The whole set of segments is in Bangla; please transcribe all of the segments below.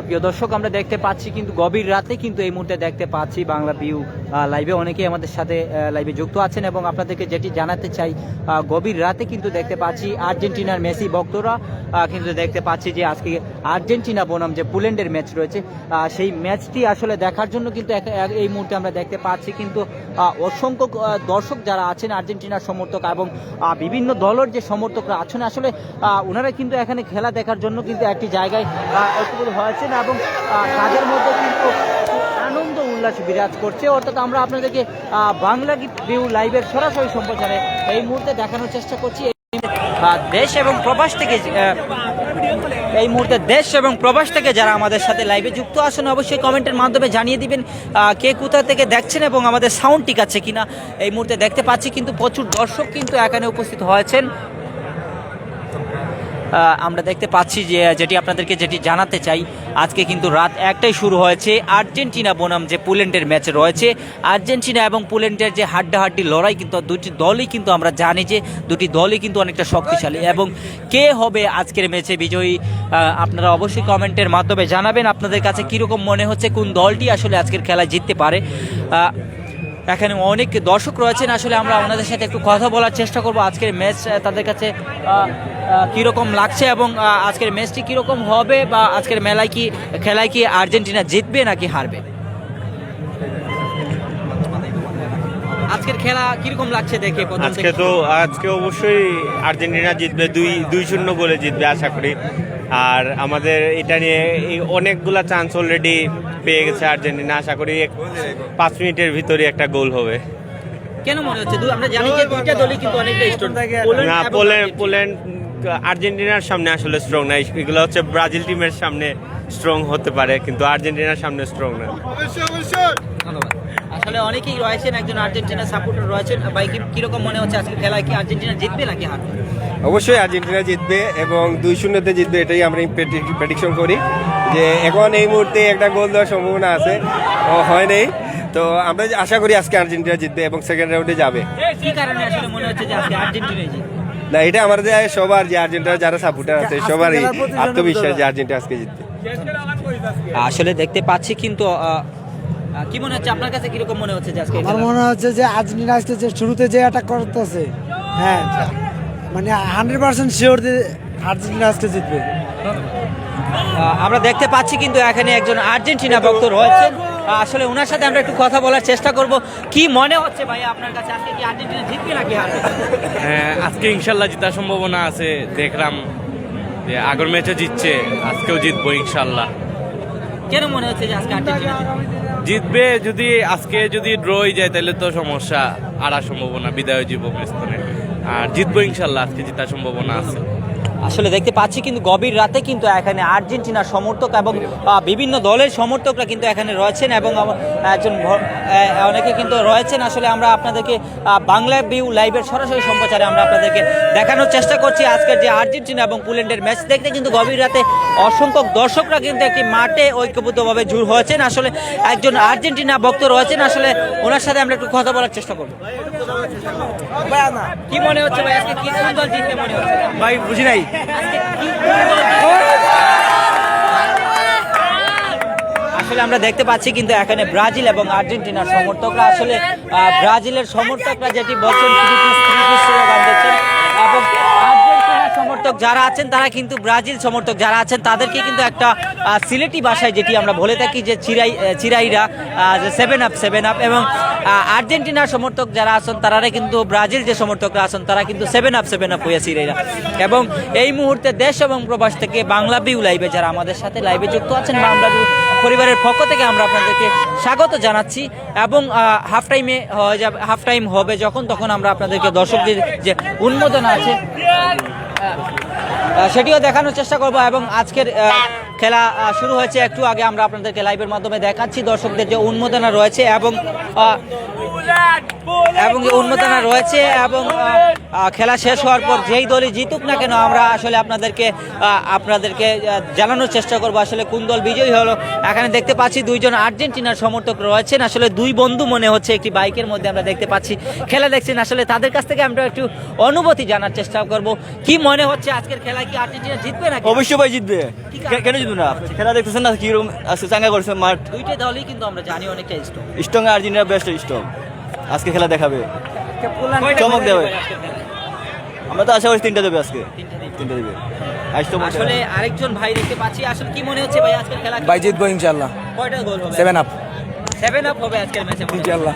প্রিয় দর্শক, আমরা দেখতে পাচ্ছি কিন্তু গভীর রাতে কিন্তু এই মুহূর্তে দেখতে পাচ্ছি বাংলা ভিউ লাইভে অনেকেই আমাদের সাথে লাইভে যুক্ত আছেন এবং আপনাদেরকে যেটি জানাতে চাই, গভীর রাতে কিন্তু দেখতে পাচ্ছি আর্জেন্টিনার মেসি ভক্তরা কিন্তু দেখতে পাচ্ছি যে আজকে আর্জেন্টিনা বনাম যে পোল্যান্ডের ম্যাচ রয়েছে সেই ম্যাচটি আসলে দেখার জন্য কিন্তু এই মুহূর্তে আমরা দেখতে পাচ্ছি কিন্তু অসংখ্য দর্শক যারা আছেন আর্জেন্টিনার সমর্থক এবং বিভিন্ন দলের যে সমর্থকরা আছেন আসলে ওনারা কিন্তু এখানে খেলা দেখার জন্য কিন্তু একটি জায়গায় ঐক্যবদ্ধ হয়েছেন এবং তাদের মধ্যে কিন্তু আনন্দ উল্লাস বিরাজ করছে। অর্থাৎ আমরা আপনাদেরকে বাংলা ভিউ লাইভের সরাসরি সম্প্রচারে এই মুহূর্তে দেখানোর চেষ্টা করছি। দেশ এবং প্রবাস থেকে এই মুহূর্তে দেশ এবং প্রবাস থেকে যারা আমাদের সাথে লাইভে যুক্ত আছেন অবশ্যই কমেন্টের মাধ্যমে জানিয়ে দিবেন কে কোথা থেকে দেখছেন এবং আমাদের সাউন্ড ঠিক আছে কিনা। এই মুহূর্তে দেখতে পাচ্ছি কিন্তু প্রচুর দর্শক কিন্তু এখানে উপস্থিত হয়েছেন। আমরা দেখতে পাচ্ছি যে যেটি আপনাদেরকে জানাতে চাই, আজকে কিন্তু রাত 1টায় শুরু হয়েছে আর্জেন্টিনা বনাম যে পোল্যান্ডের ম্যাচ রয়েছে। আর্জেন্টিনা এবং পোল্যান্ডের যে হাড্ডাহাড্ডি লড়াই কিন্তু দুটি দলই কিন্তু আমরা জানি যে দুটি দলই কিন্তু অনেকটা শক্তিশালী এবং কে হবে আজকের ম্যাচে বিজয়ী আপনারা অবশ্যই কমেন্টের মাধ্যমে জানাবেন আপনাদের কাছে কীরকম মনে হচ্ছে কোন দলটি আসলে আজকের খেলায় জিততে পারে। এখানে অনেক দর্শক রয়েছেন, আসলে আমরা ওনাদের সাথে একটু কথা বলার চেষ্টা করব আজকের ম্যাচ তাদের কাছে কীরকম লাগছে এবং আজকের ম্যাচটি কীরকম হবে বা আজকের খেলায় কি আর্জেন্টিনা জিতবে নাকি হারবে। আজকের খেলা কিরকম লাগছে দেখে? আজকে অবশ্যই আর্জেন্টিনা জিতবে, 2-0 গোলে জিতবে আশা করি। আর আমাদের এটা নিয়ে অনেকগুলা চান্স অলরেডি পেয়ে গেছে আর্জেন্টিনা, আশা করি 5 মিনিটের ভিতরে একটা গোল হবে। কেন মনে হচ্ছে? আমরা জানি যে দুইটা দলই কিন্তু অনেকটা স্ট্রং। না, পোল্যান্ড আর্জেন্টিনার সামনে আসলে স্ট্রং না, এগুলো হচ্ছে ব্রাজিল টিমের সামনে স্ট্রং হতে পারে কিন্তু আর্জেন্টিনার সামনে স্ট্রং না। ধন্যবাদ। আসলে অনেকেই রয়েছেন, একজন আর্জেন্টিনা সাপোর্টার রয়েছেন, ভাই কিরকম মনে হচ্ছে আজকে খেলায় কি আর্জেন্টিনা জিতবে নাকি হারবে? অবশ্যই আর্জেন্টিনা জিতবে এবং 2-0 জিতবে, এটাই আমরা প্রেডিকশন করি। যে এখন এই মুহূর্তে একটা গোল দেওয়ার সম্ভাবনা আছে, হয় নাই, তো আমরা আশা করি আজকে আর্জেন্টিনা জিতবে এবং সেকেন্ড রাউন্ডে যাবে। কি কারণে আসলে মনে হচ্ছে যে আজকে আর্জেন্টিনা জিতবে? না, এটা আমাদের সবার যে আর্জেন্টিনা যারা সাপোর্টার আছে সবারই আত্মবিশ্বাস যে আর্জেন্টিনা আজকে জিতবে। আসলে দেখতে পাচ্ছি কিন্তু কি মনে হচ্ছে আপনার কাছে, কিরকম মনে হচ্ছে যে আজকে আমার মনে হচ্ছে যে আর্জেন্টিনা আজকে যে শুরুতে যে অ্যাটাক করতেছে, হ্যাঁ মানে 100% শিওর যে আর্জেন্টিনা আজকে জিতবে। আমরা দেখতে পাচ্ছি কিন্তু এখানে একজন আর্জেন্টিনা ভক্ত রয়েছেন। আসলে ওনার সাথে আমরা একটু কথা বলার চেষ্টা করব। কি মনে হচ্ছে ভাই আপনার কাছে, আজকে কি আর্জেন্টিনা জিতবে নাকি হারবে? আজকে ইনশাল্লাহ জেতার সম্ভাবনা আছে, দেখলাম যে আগের ম্যাচে জিতছে, আজকেও জিতবো ইনশাল্লাহ। কেন মনে হচ্ছে যে আজকে আর্জেন্টিনা জিতবে, যদি আজকে যদি ড্রই যায় তাহলে তো সমস্যা, আড়া সম্ভাবনা বিদায় জীব ম্যাচ, আর জিতবো ইনশাল্লাহ, আজকে জেতার সম্ভাবনা আছে। আসলে দেখতে পাচ্ছি কিন্তু গভীর রাতে কিন্তু এখানে আর্জেন্টিনার সমর্থক এবং বিভিন্ন দলের সমর্থকরা কিন্তু এখানে রয়েছেন এবং একজন অনেকে কিন্তু রয়েছেন। আসলে আমরা আপনাদেরকে বাংলা ভিউ লাইভের সরাসরি সম্প্রচারে আমরা আপনাদেরকে দেখানোর চেষ্টা করছি আজকের যে আর্জেন্টিনা এবং পোল্যান্ডের ম্যাচ দেখতে কিন্তু গভীর রাতে অসংখ্য দর্শকরা কিন্তু একটি মাঠে ঐক্যবদ্ধভাবে জড়ো হয়েছেন। আসলে একজন আর্জেন্টিনা ভক্ত রয়েছেন, আসলে ওনার সাথে আমরা একটু কথা বলার চেষ্টা করবো। কি মনে হচ্ছে ভাই, আজকে কি কোন দল জিতবে মনে হচ্ছে? ভাই বুঝি নাই। আসলে আমরা দেখতে পাচ্ছি কিন্তু এখানে ব্রাজিল এবং আর্জেন্টিনার সমর্থকরা, আসলে ব্রাজিলের সমর্থকরা যেটি বলছেন স্লোগান দিচ্ছেন এবং আর্জেন্টিনার সমর্থক যারা আছেন তারা কিন্তু ব্রাজিল সমর্থক যারা আছেন তাদেরকে কিন্তু একটা সিলেটি ভাষায় যেটি আমরা বলে থাকি যে চিরাইরা, যে 7 আপ এবং আর্জেন্টিনার সমর্থক যারা আছেন তারা কিন্তু ব্রাজিল যে সমর্থকরা আছেন তারা কিন্তু 7 আপ হইয়া চিরাইরা। এবং এই মুহূর্তে দেশ এবং প্রবাস থেকে বাংলা ভিউ লাইভে যারা আমাদের সাথে লাইভে যুক্ত আছেন, বাংলা ভিউ পরিবারের পক্ষ থেকে আমরা আপনাদেরকে স্বাগত জানাচ্ছি এবং হাফ টাইম হবে যখন, তখন আমরা আপনাদেরকে দর্শকদের যে উন্মোদনা আছে সেটিও দেখানোর চেষ্টা করব। এবং আজকের খেলা শুরু হয়েছে একটু আগে, আমরা আপনাদেরকে লাইভের মাধ্যমে দেখাচ্ছি দর্শকদের যে উন্মোদনা রয়েছে এবং খেলা শেষ হওয়ার পর যেই দলই জিতুক না কেন আমরা আসলে আপনাদেরকে জানানোর চেষ্টা করব আসলে কোন দল বিজয়ী হলো। এখানে দেখতে পাচ্ছি দুইজন আর্জেন্টিনার সমর্থক রয়েছেন, আসলে দুই বন্ধু মনে হচ্ছে একটি বাইকের মধ্যে আমরা দেখতে পাচ্ছি খেলা দেখছেন। আসলে তাদের কাছ থেকে আমরা একটু অনুভূতি জানার চেষ্টা করব। কি মনে হচ্ছে আজকের খেলায়, কি আর্জেন্টিনা জিতবে নাকি? অবশ্যই ভাই জিতবে, কেন জিতবে না? খেলা দেখতেছেন না কিরকম চাঙ্গা করছে মাঠ, দুইটা দলই কিন্তু আমরা জানি অনেকটা strong. Strong Argentina best strong, আজকে খেলা দেখাবে, চমক দেবে। আমরা তো আশা করি 3টা দেবে, আজকে 3টা দেবে। আসলে আরেকজন ভাই দেখতে পাচ্ছি, আসলে কি মনে হচ্ছে ভাই আজকের খেলা? ভাই জিতবো ইনশাআল্লাহ। কয়টা গোল হবে? 7 আপ 7 আপ হবে আজকের ম্যাচে ইনশাআল্লাহ।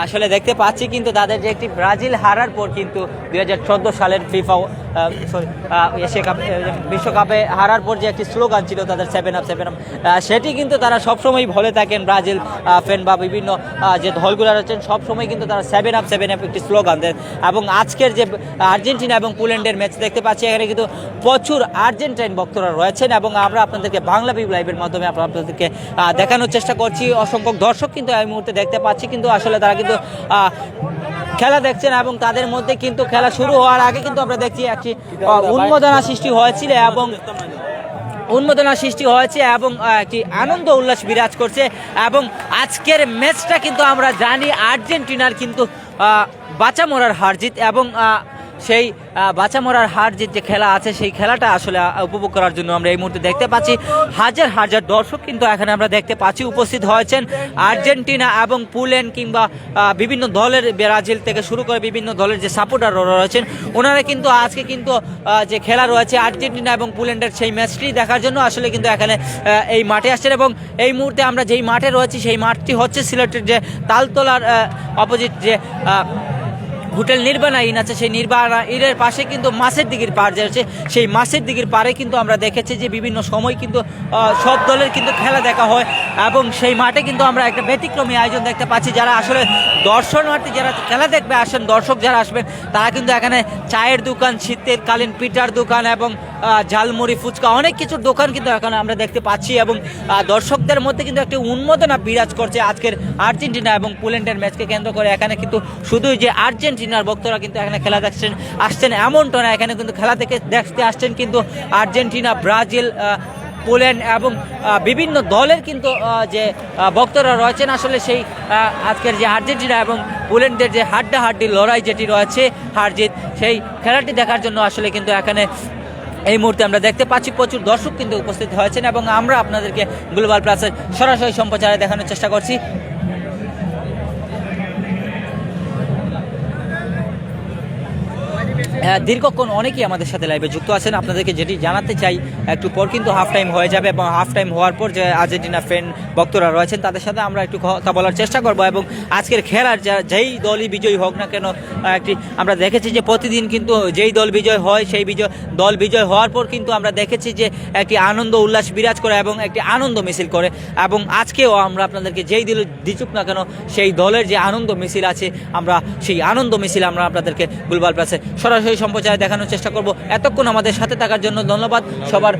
আসলে দেখতে পাচ্ছি কিন্তু তাদের যে একটি ব্রাজিল হারার পর কিন্তু 2014 সালের ফিফা এশিয়া কাপ বিশ্বকাপে হারার পর যে একটি স্লোগান ছিল তাদের 7 আপ সেটি কিন্তু তারা সবসময় বলে থাকেন। ব্রাজিল ফ্যান বা বিভিন্ন যে দলগুলো রয়েছেন সবসময় কিন্তু তারা 7 আপ একটি স্লোগান দেন। এবং আজকের যে আর্জেন্টিনা এবং পোল্যান্ডের ম্যাচ দেখতে পাচ্ছি এখানে কিন্তু প্রচুর আর্জেন্টাইন ভক্তরা রয়েছেন এবং আমরা আপনাদেরকে বাংলা ভিউ লাইভের মাধ্যমে আপনাদেরকে দেখানোর চেষ্টা করছি। অসংখ্য দর্শক কিন্তু এই মুহূর্তে দেখতে পাচ্ছি, কিন্তু আসলে তারা কিন্তু খেলা দেখছেন এবং তাদের মধ্যে কিন্তু খেলা শুরু হওয়ার আগে কিন্তু আমরা দেখছি একটি উন্মাদনা সৃষ্টি হয়েছিল এবং একটি আনন্দ উল্লাস বিরাজ করছে। এবং আজকের ম্যাচটা কিন্তু আমরা জানি আর্জেন্টিনার কিন্তু বাঁচা মরার হার জিত এবং সেই বাঁচা মরার হার জিত যে খেলা আছে সেই খেলাটা আসলে উপভোগ করার জন্য আমরা এই মুহূর্তে দেখতে পাচ্ছি হাজার হাজার দর্শক কিন্তু এখানে আমরা দেখতে পাচ্ছি উপস্থিত হয়েছেন। আর্জেন্টিনা এবং পোল্যান্ড কিংবা বিভিন্ন দলের, ব্রাজিল থেকে শুরু করে বিভিন্ন দলের যে সাপোর্টাররা রয়েছেন ওনারা কিন্তু আজকে কিন্তু যে খেলা রয়েছে আর্জেন্টিনা এবং পোল্যান্ডের সেই ম্যাচটি দেখার জন্য আসলে কিন্তু এখানে এই মাঠে আসছেন। এবং এই মুহূর্তে আমরা যেই মাঠে রয়েছি সেই মাঠটি হচ্ছে সিলেটের যে তালতলার অপোজিট যে হোটেল নির্বাণা ইন আছে, সেই নির্বাণা ইনের পাশে কিন্তু মাছের দিঘির পাড় যে আছে সেই মাছের দিঘির পাড়ে কিন্তু আমরা দেখেছি যে বিভিন্ন সময় কিন্তু সব দলের কিন্তু খেলা দেখা হয় এবং সেই মাঠে কিন্তু আমরা একটা ব্যতিক্রমী আয়োজন দেখতে পাচ্ছি। যারা আসলে দর্শনার্থী যারা খেলা দেখবে আসেন, দর্শক যারা আসবেন তারা কিন্তু এখানে চায়ের দোকান, শীতকালীন পিঠার দোকান এবং ঝালমুড়ি, ফুচকা অনেক কিছুর দোকান কিন্তু এখানে আমরা দেখতে পাচ্ছি এবং দর্শকদের মধ্যে কিন্তু একটি উন্মাদনা বিরাজ করছে আজকের আর্জেন্টিনা এবং পোল্যান্ডের ম্যাচকে কেন্দ্র করে। এখানে কিন্তু শুধুই যে আর্জেন্টিনার ভক্তরা কিন্তু এখানে খেলা আসছেন এমনটা না, এখানে কিন্তু খেলা দেখতে আসছেন কিন্তু আর্জেন্টিনা, ব্রাজিল, পোল্যান্ড এবং বিভিন্ন দলের কিন্তু যে ভক্তরা রয়েছেন। আসলে সেই আজকের যে আর্জেন্টিনা এবং পোল্যান্ডের যে হাড্ডাহাড্ডি লড়াই যেটি রয়েছে হার জিত, সেই খেলাটি দেখার জন্য আসলে কিন্তু এখানে এই মুহূর্তে আমরা দেখতে পাচ্ছি প্রচুর দর্শক কিন্তু উপস্থিত হয়েছেন এবং আমরা আপনাদেরকে গ্লোবাল প্লাসের সরাসরি সম্প্রচারে দেখানোর চেষ্টা করছি। দীর্ঘক্ষণ অনেকেই আমাদের সাথে লাইভে যুক্ত আছেন। আপনাদেরকে যেটি জানাতে চাই, একটু পর কিন্তু হাফ টাইম হয়ে যাবে এবং হাফ টাইম হওয়ার পর যে আর্জেন্টিনা ফ্যান ভক্তরা রয়েছেন তাদের সাথে আমরা একটু কথা বলার চেষ্টা করব এবং আজকের খেলার যেই দলই বিজয়ী হোক না কেন, একটি আমরা দেখেছি যে প্রতিদিন কিন্তু যেই দল বিজয় হয় সেই দল বিজয় হওয়ার পর কিন্তু আমরা দেখেছি যে একটি আনন্দ উল্লাস বিরাজ করে এবং একটি আনন্দ মিছিল করে এবং আজকেও আমরা আপনাদেরকে যেই দল দিচুক না কেন সেই দলের যে আনন্দ মিছিল আছে, আমরা সেই আনন্দ মিছিল আমরা আপনাদেরকে গ্লোবাল প্লাসে সরাসরি সম্প্রচারে দেখানোর চেষ্টা করব। এতক্ষণ আমাদের সাথে থাকার জন্য ধন্যবাদ সবার।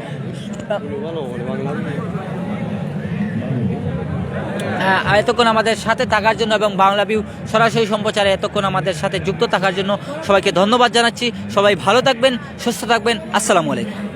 এতক্ষণ আমাদের সাথে থাকার জন্য এবং বাংলা ভিউ সরাসরি সম্প্রচারে এতক্ষণ আমাদের সাথে যুক্ত থাকার জন্য সবাইকে ধন্যবাদ জানাচ্ছি। সবাই ভালো থাকবেন, সুস্থ থাকবেন। আসসালামু আলাইকুম।